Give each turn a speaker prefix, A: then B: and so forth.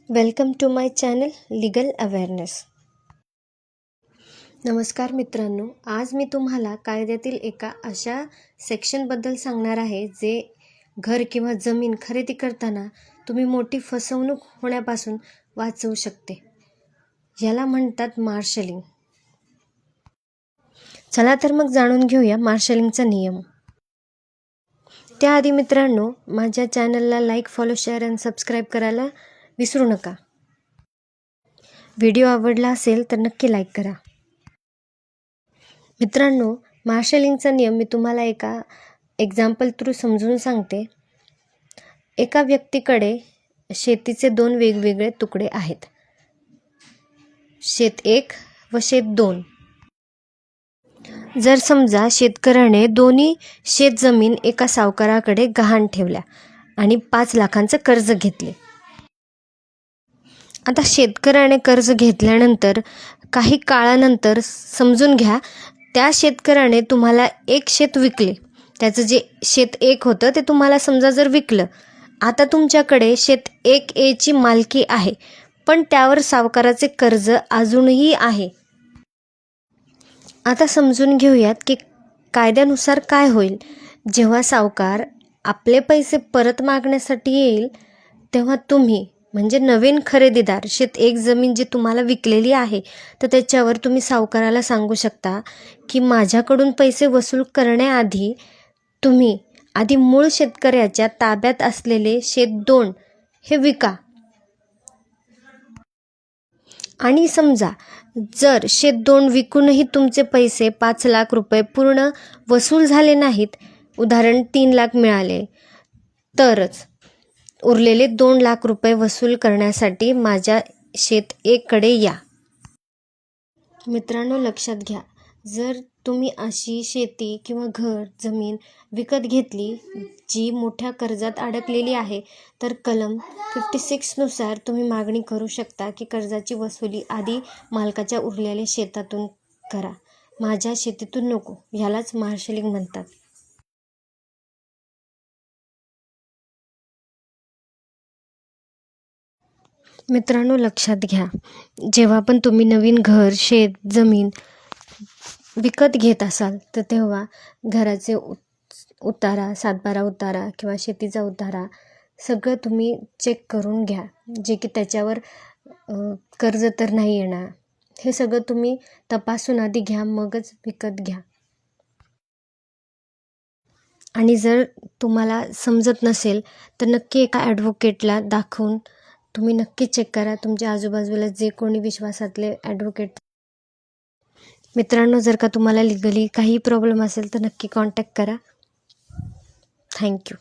A: Welcome to my channel legal awareness. नमस्कार मित्रांनो, आज मी तुम्हाला कायद्यातील एका अशा सेक्शनबद्दल सांगणार आहे जे घर किंवा जमीन खरेदी करताना तुम्ही मोठी फसवणूक होण्यापासून वाचवू शकते. याला म्हणतात मार्शलिंग. चला तर मग जाणून घेऊया मार्शलिंगचा नियम. त्याआधी मित्रांनो, माझ्या चॅनलला लाईक, फॉलो, शेअर आणि सबस्क्राईब करायला विसरू नका. व्हिडिओ आवडला असेल तर नक्की लाईक करा. मित्रांनो, मार्शलिंगचा नियम मी तुम्हाला एका एक्झाम्पल थ्रू समजून सांगते. एका व्यक्तीकडे शेतीचे 2 वेगवेगळे तुकडे आहेत, शेत 1 व शेत 2. जर समजा शेतकऱ्याने दोन्ही शेतजमीन एका सावकाराकडे गहाण ठेवल्या आणि 5 लाखांचं कर्ज घेतले. आता शेतकऱ्याने कर्ज घेतल्यानंतर काही काळानंतर समजून घ्या, त्या शेतकऱ्याने तुम्हाला एक शेत विकले. त्याचं जे शेत 1 होतं ते तुम्हाला समजा जर विकलं. आता तुमच्याकडे शेत 1A ची मालकी आहे, पण त्यावर सावकाराचे कर्ज अजूनही आहे. आता समजून घेऊयात की कायद्यानुसार काय होईल. जेव्हा सावकार आपले पैसे परत मागण्यासाठी येईल, तेव्हा तुम्ही म्हणजे नवीन खरेदीदार शेत 1 जमीन जी तुम्हाला विकलेली आहे, तर त्याच्यावर तुम्ही सावकाराला सांगू शकता की माझ्याकडून पैसे वसूल करण्याआधी तुम्ही आधी मूळ शेतकऱ्याच्या ताब्यात असलेले शेत 2 हे विका. आणि समजा जर शेत 2 विकूनही तुमचे पैसे 5 लाख रुपये पूर्ण वसूल झाले नाहीत, उदाहरण 3 लाख मिळाले, तरच उरलेले 2 लाख रुपये वसूल करण्यासाठी माझ्या शेत 1 कडे या. मित्रांनो, लक्षात घ्या, जर तुम्ही अशी शेती किंवा घर जमीन विकत घेतली जी मोठ्या कर्जात अडकलेली आहे, तर कलम 56 नुसार तुम्ही मागणी करू शकता की कर्जाची वसुली आधी मालकाच्या उरलेल्या शेतातून करा, माझ्या शेतीतून नको. ह्यालाच मार्शलिंग म्हणतात. मित्रांनो, लक्षात घ्या, जेव्हा पण तुम्ही नवीन घर, शेत, जमीन विकत घेत असाल, तर तेव्हा घराचे उतारा, 7/12 उतारा किंवा शेतीचा उतारा सगळं तुम्ही चेक करून घ्या, जे की त्याच्यावर कर्ज तर नाही येणार. हे सगळं तुम्ही तपासून आधी घ्या, मगच विकत घ्या. आणि जर तुम्हाला समजत नसेल तर नक्की एका ॲडव्होकेटला दाखवून तुम्ही नक्की चेक करा, तुमच्या आजूबाजूला जे कोणी विश्वासातले ॲडव्होकेट. मित्रांनो, जर का तुम्हाला लिगली काही प्रॉब्लेम असेल तर नक्की कॉन्टॅक्ट करा. थँक्यू.